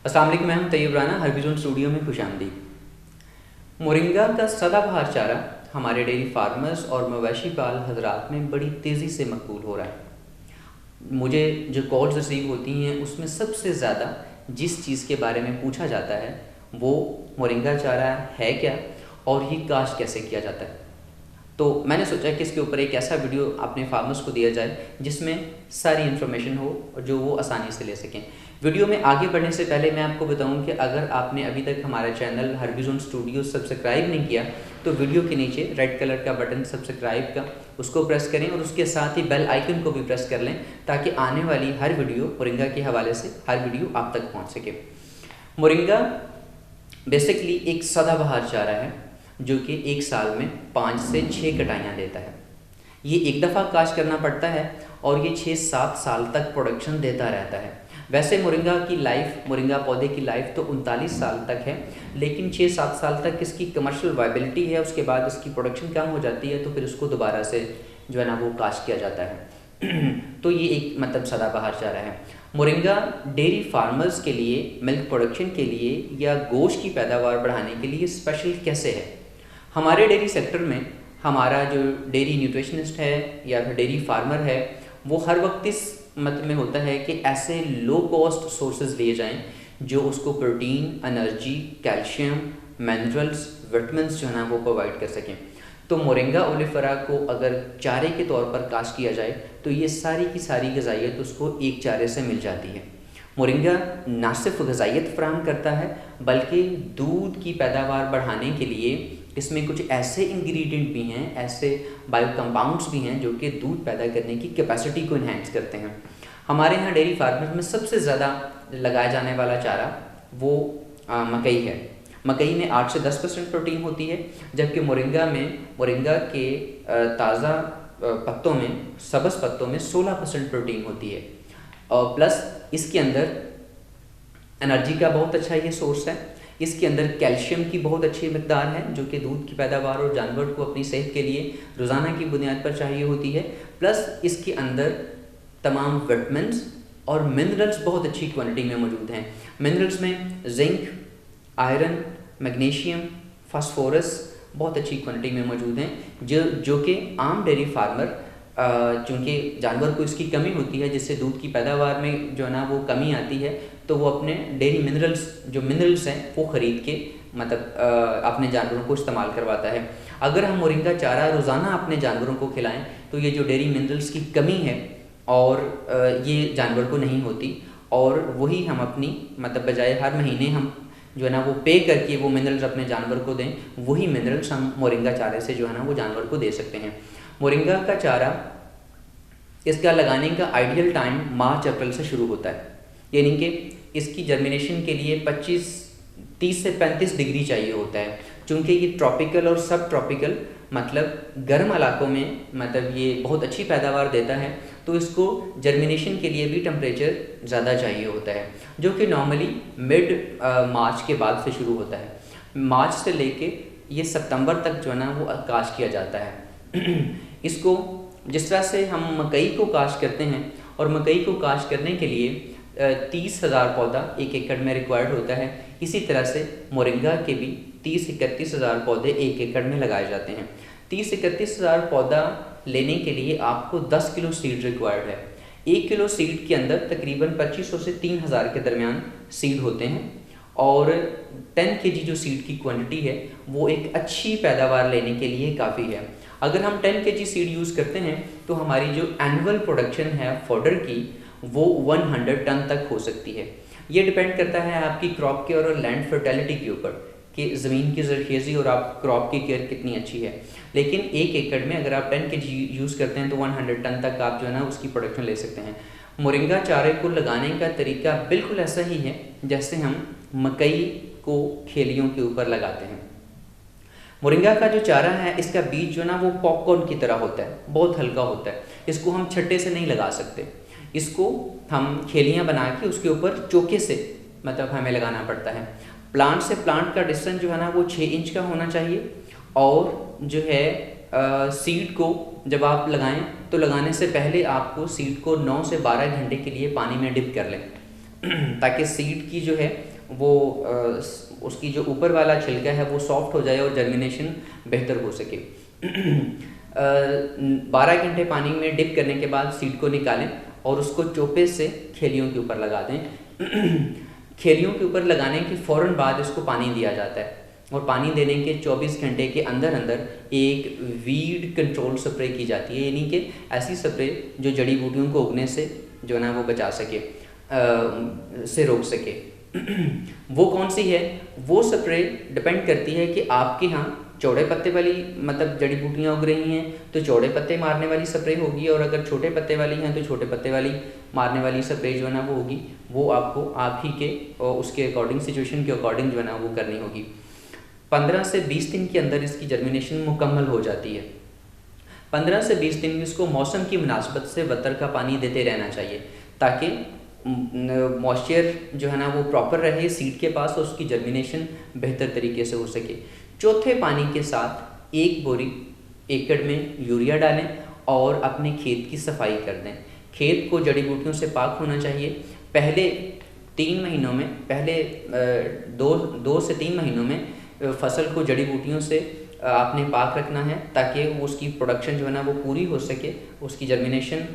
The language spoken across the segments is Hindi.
अस्सलाम वालेकुम, मैं हूं तैयब राना। हर्बिजोन स्टूडियो में खुशामदीद। मोरिंगा का सदाबहार चारा हमारे डेयरी फार्मर्स और मवेशी पाल हजरात में बड़ी तेज़ी से मकबूल हो रहा है। मुझे जो कॉल्स रिसीव होती हैं उसमें सबसे ज़्यादा जिस चीज़ के बारे में पूछा जाता है वो मोरिंगा चारा है क्या और ये काश्त कैसे किया जाता है। तो मैंने सोचा कि इसके ऊपर एक ऐसा वीडियो अपने फार्मर्स को दिया जाए जिसमें सारी इन्फॉर्मेशन हो और जो वो आसानी से ले सकें। वीडियो में आगे बढ़ने से पहले मैं आपको बताऊं कि अगर आपने अभी तक हमारा चैनल हर्बिजोन स्टूडियो सब्सक्राइब नहीं किया तो वीडियो के नीचे रेड कलर का बटन सब्सक्राइब का उसको प्रेस करें और उसके साथ ही बेल आइकन को भी प्रेस कर लें ताकि आने वाली हर वीडियो मोरिंगा के हवाले से हर वीडियो आप तक पहुँच सके। मोरिंगा बेसिकली एक सदाबहार चारा है जो कि एक साल में 5 से 6 कटाइयाँ देता है। ये एक दफ़ा काश्त करना पड़ता है और ये 6-7 साल तक प्रोडक्शन देता रहता है। वैसे मोरिंगा पौधे की लाइफ तो 39 साल तक है, लेकिन 6-7 साल तक इसकी कमर्शियल वायबिलिटी है। उसके बाद इसकी प्रोडक्शन कम हो जाती है तो फिर उसको दोबारा से जो है ना वो काश्त किया जाता है। तो ये एक मतलब सदाबहार चारा है। मोरिंगा डेयरी फार्मर्स के लिए, मिल्क प्रोडक्शन के लिए या गोश्त की पैदावार बढ़ाने के लिए स्पेशल कैसे है। हमारे डेयरी सेक्टर में हमारा जो डेयरी न्यूट्रिशनिस्ट है या फिर डेयरी फार्मर है वो हर वक्त इस मत में होता है कि ऐसे लो कॉस्ट सोर्सेज लिए जाएं जो उसको protein, energy, calcium, minerals, vitamins जो है ना वो प्रोवाइड कर सकें। तो मोरिंगा ओलिफेरा को अगर चारे के तौर पर काश्त किया जाए तो ये सारी की सारी ग़िज़ाइयत उसको एक चारे से मिल जाती है। मोरिंगा ना सिर्फ ग़िज़ाइयत फराहम करता है बल्कि दूध की पैदावार बढ़ाने के लिए इसमें कुछ ऐसे इंग्रेडिएंट भी हैं, ऐसे बायो कंपाउंड्स भी हैं जो कि दूध पैदा करने की कैपेसिटी को इन्हेंस करते हैं। हमारे यहाँ डेयरी फार्मर्स में सबसे ज़्यादा लगाया जाने वाला चारा वो मकई है। मकई में 8 से 10% प्रोटीन होती है, जबकि मोरिंगा के ताज़ा पत्तों में, सब्ज़ पत्तों में 16% प्रोटीन होती है। और प्लस इसके अंदर एनर्जी का बहुत अच्छा ये सोर्स है। इसके अंदर कैल्शियम की बहुत अच्छी मकदार है जो कि दूध की पैदावार और जानवर को अपनी सेहत के लिए रोज़ाना की बुनियाद पर चाहिए होती है। प्लस इसके अंदर तमाम विटामिन्स और मिनरल्स बहुत अच्छी क्वांटिटी में मौजूद हैं। मिनरल्स में जिंक, आयरन, मैग्नीशियम, फास्फोरस बहुत अच्छी क्वांटिटी में मौजूद हैं जो कि आम डेयरी फार्मर चूँकि जानवर को इसकी कमी होती है जिससे दूध की पैदावार में जो है ना वो कमी आती है तो वो अपने डेयरी मिनरल्स हैं वो ख़रीद के मतलब अपने जानवरों को इस्तेमाल करवाता है। अगर हम मोरिंगा चारा रोज़ाना अपने जानवरों को खिलाएं तो ये जो डेयरी मिनरल्स की कमी है और ये जानवर को नहीं होती और वही हम अपनी मतलब बजाय हर महीने हम जो है ना वो पे करके वो मिनरल्स अपने जानवर को दें, वही मिनरल्स हम मोरिंगा चारे से जो है ना वो जानवर को दे सकते हैं। मोरिंगा का चारा इसका लगाने का आइडियल टाइम मार्च अप्रैल से शुरू होता है, यानी कि इसकी जर्मिनेशन के लिए 30 से 35 डिग्री चाहिए होता है। चूँकि ये ट्रॉपिकल और सब ट्रॉपिकल मतलब गर्म इलाकों में मतलब ये बहुत अच्छी पैदावार देता है तो इसको जर्मिनेशन के लिए भी टेम्परेचर ज़्यादा चाहिए होता है जो कि नॉर्मली मिड मार्च के बाद से शुरू होता है। मार्च से लेके ये सितंबर तक जो है ना वो काश्त किया जाता है। इसको जिस तरह से हम मकई को काश्त करते हैं और मकई को काश्त करने के लिए 30,000 पौधा 1 एकड़ में रिक्वायर्ड होता है, इसी तरह से मोरिंगा के भी 30-31,000 पौधे 1 एकड़ में लगाए जाते हैं। 30-31,000 पौधा लेने के लिए आपको 10 किलो सीड रिक्वायर्ड है। 1 किलो सीड के अंदर तकरीबन 2500 से 3,000 के दरमियान सीड होते हैं और 10 kg जो सीड की क्वांटिटी है वो एक अच्छी पैदावार लेने के लिए काफ़ी है। अगर हम 10 kg सीड यूज़ करते हैं तो हमारी जो एनुअल प्रोडक्शन है फॉडर की वो 100 टन तक हो सकती है। ये डिपेंड करता है आपकी क्रॉप के और लैंड फर्टिलिटी के ऊपर कि ज़मीन की ज़रख़ेज़ी और आप क्रॉप की केयर कितनी अच्छी है। लेकिन 1 एकड़ में अगर आप 10 kg यूज़ करते हैं तो 100 टन तक आप जो है ना उसकी प्रोडक्शन ले सकते हैं। मोरिंगा चारे को लगाने का तरीका बिल्कुल ऐसा ही है जैसे हम मकई को खेलियों के ऊपर लगाते हैं। मोरिंगा का जो चारा है इसका बीज जो ना वो पॉपकॉर्न की तरह होता है, बहुत हल्का होता है। इसको हम छट्टे से नहीं लगा सकते, इसको हम खेलियाँ बना के उसके ऊपर चोके से मतलब हमें लगाना पड़ता है। प्लांट से प्लांट का डिस्टेंस जो है ना वो 6 इंच का होना चाहिए और जो है सीड को जब आप लगाएं तो लगाने से पहले आपको सीड को 9 से 12 घंटे के लिए पानी में डिप कर लें ताकि सीड की जो है वो उसकी जो ऊपर वाला छिलका है वो सॉफ्ट हो जाए और जर्मिनेशन बेहतर हो सके। 12 घंटे पानी में डिप करने के बाद सीड को निकालें और उसको चोपे से खेलियों के ऊपर लगा दें। खेलियों के ऊपर लगाने के फ़ौरन बाद इसको पानी दिया जाता है और पानी देने के 24 घंटे के अंदर अंदर एक वीड कंट्रोल स्प्रे की जाती है, यानी कि ऐसी स्प्रे जो जड़ी बूटियों को उगने से जो है ना वो बचा सके, से रोक सके। वो कौन सी है? वो स्प्रे डिपेंड करती है कि आपके यहाँ चौड़े पत्ते वाली मतलब जड़ी बूटियाँ उग रही हैं तो चौड़े पत्ते मारने वाली स्प्रे होगी, और अगर छोटे पत्ते वाली हैं तो छोटे पत्ते वाली मारने वाली स्प्रे जो है ना वो होगी। वो आपको आप ही के और उसके अकॉर्डिंग, सिचुएशन के अकॉर्डिंग जो है ना वो करनी होगी। 15 से 20 दिन के अंदर इसकी जर्मिनेशन मुकम्मल हो जाती है। 15 से 20 दिन में इसको मौसम की मुनासबत से बतर का पानी देते रहना चाहिए ताकि मॉइस्चर जो है ना वो प्रॉपर रहे सीड के पास और उसकी जर्मिनेशन बेहतर तरीके से हो सके। चौथे पानी के साथ 1 बोरी एकड़ में यूरिया डालें और अपने खेत की सफाई कर दें। खेत को जड़ी बूटियों से पाक होना चाहिए। पहले 3 महीनों में, पहले 2 से 3 महीनों में फसल को जड़ी बूटियों से आपने पाक रखना है ताकि उसकी प्रोडक्शन जो है ना वो पूरी हो सके, उसकी जर्मिनेशन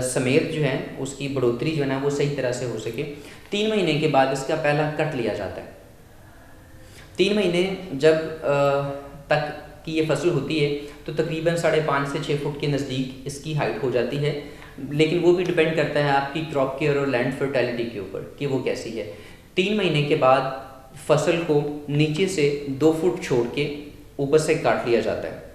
समेत जो है उसकी बढ़ोतरी जो है ना वो सही तरह से हो सके। 3 महीने के बाद इसका पहला कट लिया जाता है। 3 महीने जब तक की ये फसल होती है तो तकरीबन 5.5 से 6 फुट के नज़दीक इसकी हाइट हो जाती है, लेकिन वो भी डिपेंड करता है आपकी क्रॉप केयर और लैंड फर्टिलिटी के ऊपर कि वो कैसी है। 3 महीने के बाद फसल को नीचे से 2 फुट छोड़ के ऊपर से काट लिया जाता है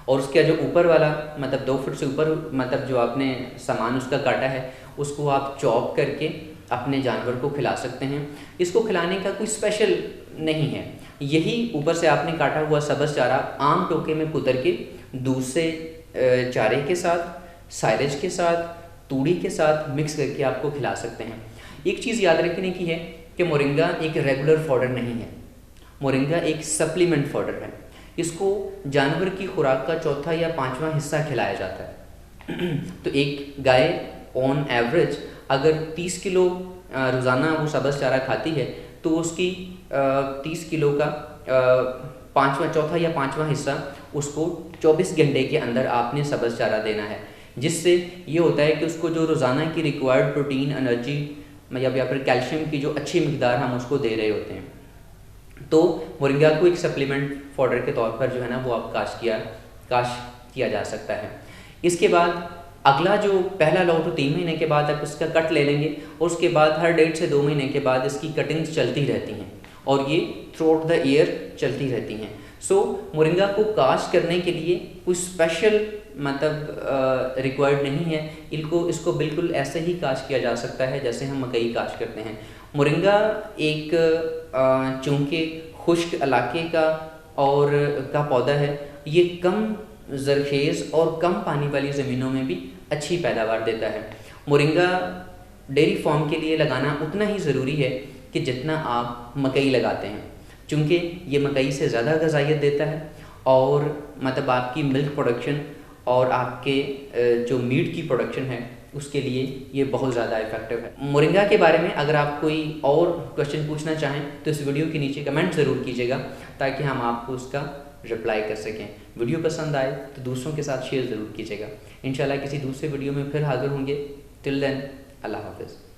और उसका जो ऊपर वाला मतलब 2 फुट से ऊपर मतलब जो आपने सामान उसका काटा है उसको आप चॉप करके अपने जानवर को खिला सकते हैं। इसको खिलाने का कोई स्पेशल नहीं है, यही ऊपर से आपने काटा हुआ सब्ज़ चारा आम टोके में कुतर के दूध से चारे के साथ, साइलेज के साथ, तूड़ी के साथ मिक्स करके आपको खिला सकते हैं। एक चीज़ याद रखने की है कि मोरिंगा एक रेगुलर फॉडर नहीं है, मोरिंगा एक सप्लीमेंट फॉडर है। इसको जानवर की खुराक का 4था या 5वां हिस्सा खिलाया जाता है। तो एक गाय ऑन एवरेज अगर 30 किलो रोज़ाना वो सब्ज़ चारा खाती है तो उसकी 30 किलो का 4था या 5वां हिस्सा उसको 24 घंटे के अंदर आपने सब्ज़ चारा देना है, जिससे ये होता है कि उसको जो रोज़ाना की रिक्वायर्ड प्रोटीन, एनर्जी या फिर कैल्शियम की जो अच्छी मिकदार हम उसको दे रहे होते हैं। तो मोरिंगा को एक सप्लीमेंट फॉडर के तौर पर जो है ना वो आप काश किया जा सकता है। इसके बाद अगला जो पहला लॉट 3 महीने के बाद आप इसका कट ले लेंगे और उसके बाद हर 1.5 से 2 महीने के बाद इसकी कटिंग्स चलती रहती हैं और ये थ्रू आउट द ईयर चलती रहती हैं। सो मोरिंगा को काश करने के लिए कोई स्पेशल मतलब रिक्वायर्ड नहीं है, इसको बिल्कुल ऐसे ही काश किया जा सकता है जैसे हम मकई काश करते हैं। मोरिंगा एक चूँकि खुश्क इलाके का पौधा है, ये कम ज़रखेज़ और कम पानी वाली ज़मीनों में भी अच्छी पैदावार देता है। मोरिंगा डेयरी फार्म के लिए लगाना उतना ही ज़रूरी है कि जितना आप मकई लगाते हैं, चूँकि ये मकई से ज़्यादा ग़ज़ाइयत देता है और मतलब आपकी मिल्क प्रोडक्शन और आपके जो मीट की प्रोडक्शन है उसके लिए ये बहुत ज़्यादा इफेक्टिव है। मोरिंगा के बारे में अगर आप कोई और क्वेश्चन पूछना चाहें तो इस वीडियो के नीचे कमेंट ज़रूर कीजिएगा ताकि हम आपको उसका रिप्लाई कर सकें। वीडियो पसंद आए तो दूसरों के साथ शेयर ज़रूर कीजिएगा। इंशाल्लाह किसी दूसरे वीडियो में फिर हाज़िर होंगे। टिल देन अल्लाह हाफ़िज़।